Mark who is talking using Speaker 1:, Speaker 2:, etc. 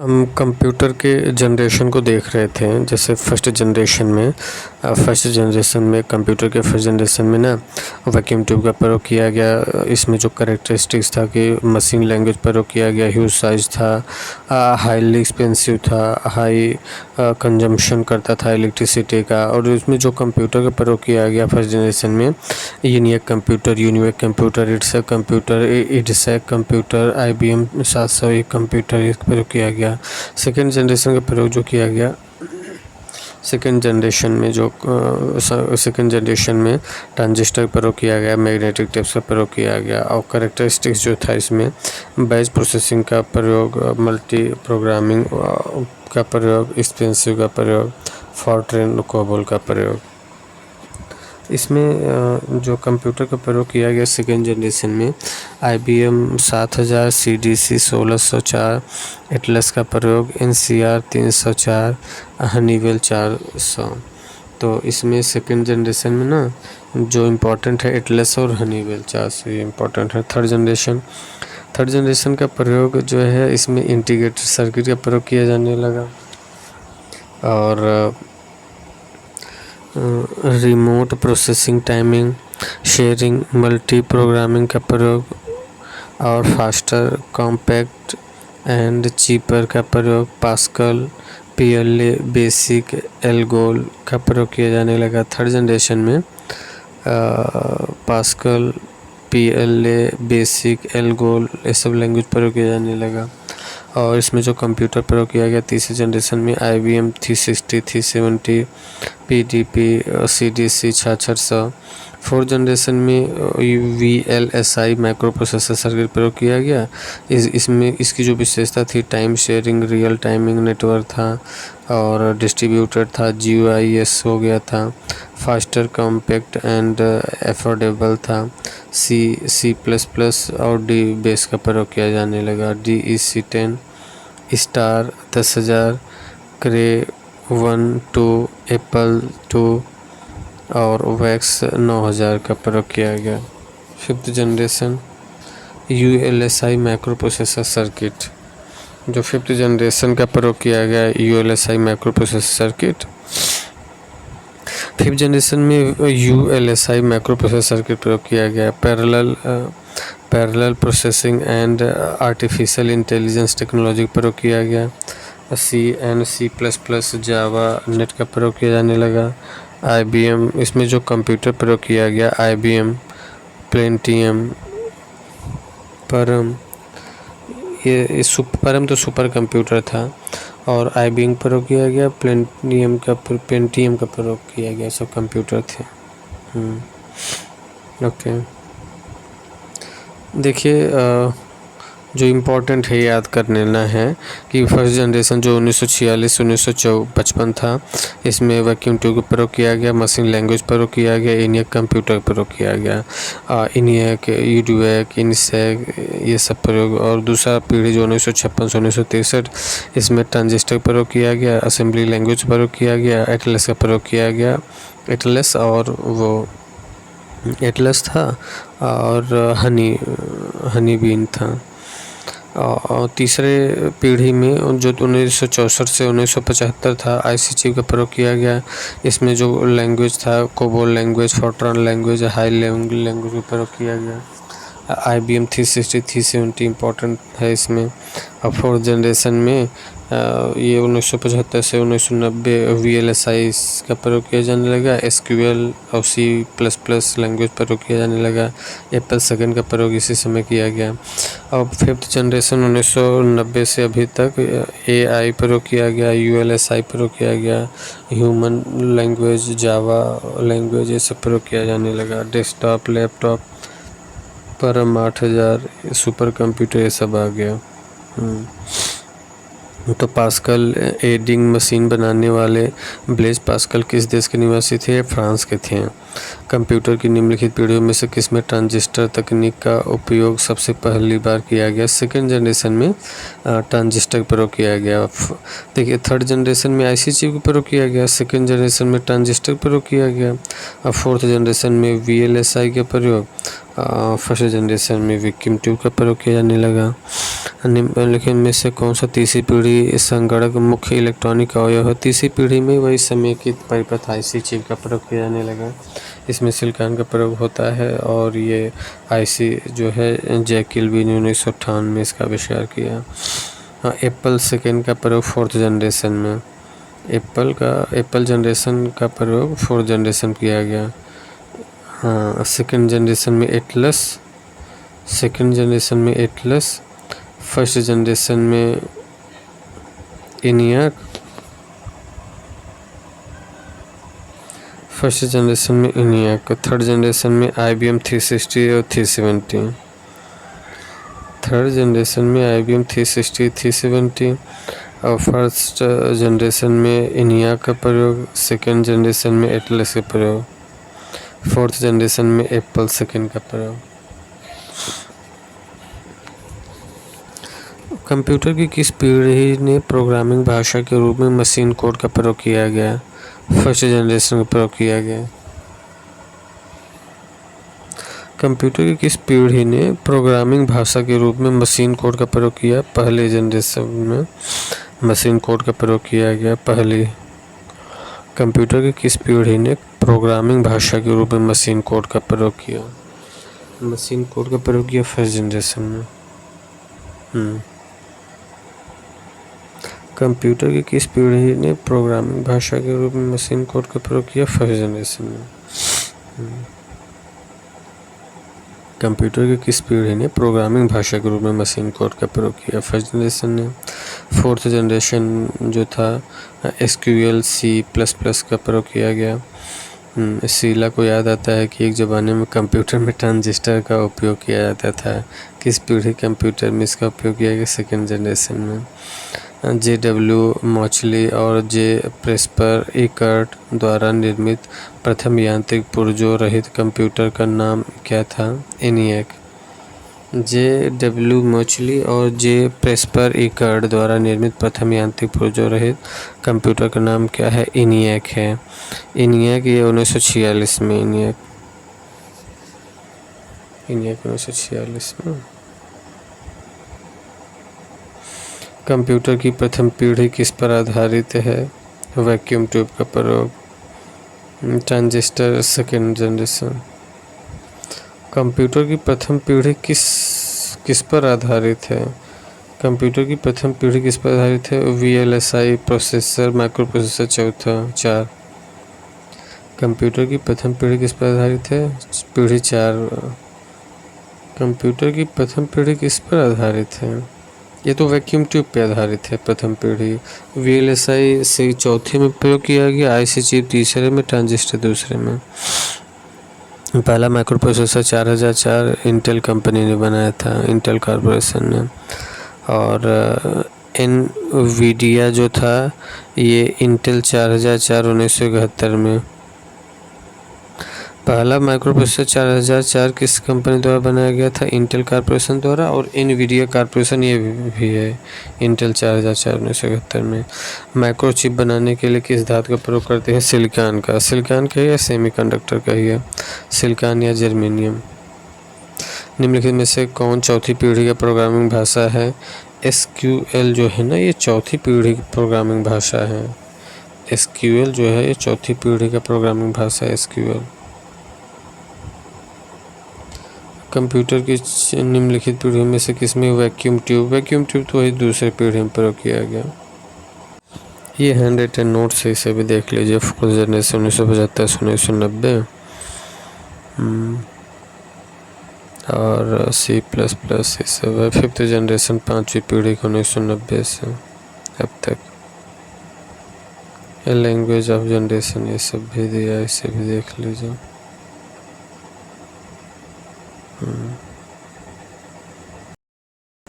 Speaker 1: हम कंप्यूटर के जनरेशन को देख रहे थे। जैसे फर्स्ट जनरेशन में कंप्यूटर के फर्स्ट जनरेशन में ना वैक्यूम ट्यूब का प्रयोग किया गया। इसमें जो कैरेक्टरिस्टिक्स था कि मशीन लैंग्वेज प्रयोग किया गया, ह्यूज साइज था, हाईली एक्सपेंसिव था, हाई कंजम्पशन करता था इलेक्ट्रिसिटी का। और इसमें जो कंप्यूटर का प्रयोग किया गया फर्स्ट जनरेशन में UNIVAC computer, EDSAC computer, IBM 701 computer इसका प्रयोग किया गया। सेकेंड जनरेशन का प्रयोग जो किया गया सेकेंड जनरेशन में ट्रांजिस्टर का प्रयोग किया गया, मैग्नेटिक टेप्स का प्रयोग किया गया। और कैरेक्टरिस्टिक्स जो था इसमें बैच प्रोसेसिंग का प्रयोग, मल्टी प्रोग्रामिंग का प्रयोग, एक्सपेंसिव का प्रयोग, फॉरट्रेन कोबोल का प्रयोग। इसमें जो कंप्यूटर का प्रयोग किया गया सेकेंड जनरेशन में IBM 7000, CDC 1604, एटलस का प्रयोग, NCR 304, हनीवेल 400। तो इसमें सेकेंड जनरेशन में ना जो इम्पोर्टेंट है एटलस और हनीवेल 400 ये इम्पोर्टेंट है। थर्ड जनरेशन का प्रयोग जो है इसमें इंटीग्रेटेड सर्किट का प्रयोग किया जाने लगा और remote processing, timing, sharing, multi programming का प्रयोग और फास्टर, कॉम्पैक्ट एंड चीपर का प्रयोग, पास्कल, PLA, बेसिक, एल्गोल का प्रयोग किया जाने लगा। थर्ड जनरेशन में पास्कल, PLA, बेसिक, एल्गोल ये सब लैंग्वेज प्रयोग किया जाने लगा। और इसमें जो कंप्यूटर प्रयोग किया गया तीसरे जनरेशन में IBM 360, 370, PDP, CDC 6600। Fourth generation में VLSI माइक्रो प्रोसेसर सर्किट प्रयोग किया गया। इसमें इसकी जो विशेषता थी time sharing, real timing network था और डिस्ट्रीब्यूटेड था, GUIS हो गया था, फास्टर, कॉम्पैक्ट एंड एफोर्डेबल था। C++ और D बेस का प्रयोग किया जाने लगा। DEC10, स्टार 10,000, क्रे 1, 2, एप्पल 2 और वैक्स 9000 का प्रयोग किया गया। Fifth generation ULSI micro processor circuit, जो फिफ्थ जनरेशन का प्रयोग किया गया ULSI micro processor circuit. Fifth generation में ULSI माइक्रो प्रोसेसर सर्किट प्रयोग किया गया। Parallel processing and artificial intelligence technology का प्रयोग किया गया। C++, जावा, नेट का प्रयोग किया जाने लगा। IBM इसमें जो कंप्यूटर प्रयोग किया गया IBM प्लेटिनियम, परम, ये परम तो सुपर कंप्यूटर था और IBM प्रयोग किया गया, पेंटियम का प्रयोग किया गया, सब कंप्यूटर थे। ओके, देखिए जो इम्पोर्टेंट है याद कर लेना है कि फर्स्ट जनरेशन जो 1946-1955 था इसमें वैक्यूम ट्यूब का प्रयोग किया गया, मशीन लैंग्वेज प्रयोग किया गया, ENIAC कंप्यूटर प्रयोग किया गया, ENIAC, UDAC, INSEC ये सब प्रयोग। और दूसरा पीढ़ी जो 1956 से 1963 इसमें ट्रांजिस्टर प्रयोग किया गया, असेंबली लैंग्वेज प्रयोग किया गया, एटलस का प्रयोग किया गया। एटलस और वो एटलस था और हनी बीन था। और तीसरे पीढ़ी में जो 1964 से 1975 था IC चिप का प्रयोग किया गया। इसमें जो लैंग्वेज था COBOL language, FORTRAN language, high level language का प्रयोग किया गया। IBM 360, 370 इम्पोर्टेंट है इसमें। और फोर्थ जनरेशन में ये 1975 से 1990 VLSI का प्रयोग किया जाने लगा। SQL और C++ लैंग्वेज प्रयोग किया जाने लगा। एप्पल सेकेंड का प्रयोग इसी समय किया गया। अब फिफ्थ जनरेशन 1990 से अभी तक AI प्रयोग किया गया, ULSI प्रयोग किया गया, ह्यूमन लैंग्वेज, जावा लैंग्वेज ये सब प्रयोग किया जाने लगा। डेस्कटॉप, लैपटॉप, परम 8000, सुपर कंप्यूटर ये सब आ गया। तो पास्कल एडिंग मशीन बनाने वाले ब्लेज पास्कल किस देश के निवासी थे? फ्रांस के थे। कंप्यूटर की निम्नलिखित पीढ़ियों में से किस में ट्रांजिस्टर तकनीक का उपयोग सबसे पहली बार किया गया? सेकेंड जनरेशन में ट्रांजिस्टर का प्रयोग किया गया। देखिए थर्ड जनरेशन में IC चिप का प्रयोग किया गया, सेकेंड जनरेशन में ट्रांजिस्टर का प्रयोग किया गया और फोर्थ जनरेशन में VLSI का प्रयोग, फर्स्ट जनरेशन में वैक्यूम ट्यूब का प्रयोग किया जाने लगा। निम्नलिखित में से कौन सा तीसरी पीढ़ी संगणक मुख्य इलेक्ट्रॉनिक अवयव है? तीसरी पीढ़ी में वही समेकित परिपथ IC चिप का प्रयोग किया जाने लगा। इसमें सिलिकॉन का प्रयोग होता है और ये IC जो है जैक किल्बी ने 1958 में इसका आविष्कार किया। हाँ, एप्पल सेकेंड का प्रयोग 4th जनरेशन में, एप्पल जनरेशन का प्रयोग 4th जनरेशन किया गया। हाँ, सेकेंड जनरेशन में एटलस, फर्स्ट जनरेशन में ENIAC, थर्ड जनरेशन में IBM 360 और 370, और फर्स्ट जनरेशन में ENIAC का प्रयोग, सेकेंड जनरेशन में एटलस का प्रयोग, 4th जनरेशन में एप्पल सेकेंड का प्रयोग। कंप्यूटर की किस पीढ़ी ने प्रोग्रामिंग भाषा के रूप में मशीन कोड का प्रयोग किया गया? फर्स्ट जनरेशन का प्रयोग किया गया। कंप्यूटर की किस पीढ़ी ने प्रोग्रामिंग भाषा के रूप में मशीन कोड का प्रयोग किया? पहले जनरेशन में मशीन कोड का प्रयोग किया गया। कंप्यूटर की किस पीढ़ी ने प्रोग्रामिंग भाषा के रूप में मशीन कोड का प्रयोग किया? मशीन कोड का प्रयोग किया फर्स्ट जनरेशन में। कंप्यूटर की किस पीढ़ी ने प्रोग्रामिंग भाषा के रूप में मशीन कोड का प्रयोग किया? फर्स्ट जनरेशन में। कंप्यूटर की किस पीढ़ी ने प्रोग्रामिंग भाषा के रूप में मशीन कोड का प्रयोग किया? फर्स्ट जनरेशन ने। 4th जनरेशन जो था SQL C++ का प्रयोग किया गया। शीला को याद आता है कि एक ज़माने में कंप्यूटर में ट्रांजिस्टर का उपयोग किया जाता था। किस पीढ़ी कंप्यूटर में इसका उपयोग किया गया? सेकेंड जनरेशन में। JW मॉचली और J प्रेस्पर इकर्ट द्वारा निर्मित प्रथम यांत्रिक पुर्जों रहित कंप्यूटर का नाम क्या था? ENIAC। JW मॉचली और J प्रेस्पर इकर्ट द्वारा निर्मित प्रथम यांत्रिक पुर्जों रहित कंप्यूटर का नाम क्या है? ENIAC है। ENIAC ये 1946 में, ENIAC 1946 में। कंप्यूटर की प्रथम पीढ़ी किस पर आधारित है? वैक्यूम ट्यूब का प्रयोग। Transistor second generation. कंप्यूटर की प्रथम पीढ़ी किस पर आधारित है? कंप्यूटर की प्रथम पीढ़ी किस पर आधारित है? VLSI processor, micro processor 4। Computer की प्रथम पीढ़ी किस पर आधारित है? पीढ़ी 4। कंप्यूटर की प्रथम पीढ़ी किस पर आधारित है? ये तो वैक्यूम ट्यूब पे आधारित है प्रथम पीढ़ी। VLSI से चौथे में प्रयोग किया गया, IC चिप तीसरे में, ट्रांजिस्टर दूसरे में। पहला माइक्रो प्रोसेसर 4004 इंटेल कंपनी ने बनाया था, इंटेल कॉर्पोरेशन ने। और NVIDIA जो था ये इंटेल 4004 1971 में। पहला माइक्रो प्रोसेसर 4004 किस कंपनी द्वारा बनाया गया था? इंटेल कॉर्पोरेशन द्वारा। और NVIDIA कॉर्पोरेशन ये भी है, इंटेल 4004 1971 में। माइक्रो चिप बनाने के लिए किस धातु का प्रयोग करते हैं? सिलिकॉन का या सेमीकंडक्टर का ही है, सिलिकॉन या जर्मेनियम। निम्नलिखित में से कौन चौथी पीढ़ी का प्रोग्रामिंग भाषा है? SQL जो है ना, ये चौथी पीढ़ी की प्रोग्रामिंग भाषा है। SQL जो है ये चौथी पीढ़ी का प्रोग्रामिंग भाषा है, SQL। कंप्यूटर की निम्नलिखित पीढ़ियों में से किसमें वैक्यूम ट्यूब तो वही दूसरे पीढ़ी में प्रयोग किया गया। ये हैंड रिटन नोट्स है, इसे भी देख लीजिए। 4th जनरेशन 1975 से 1990 और C++ ये सब है। 5th जनरेशन 5वीं पीढ़ी को 1990 से अब तक। ये लैंग्वेज ऑफ जनरेशन ये सब भी दिया, इसे भी देख लीजिए।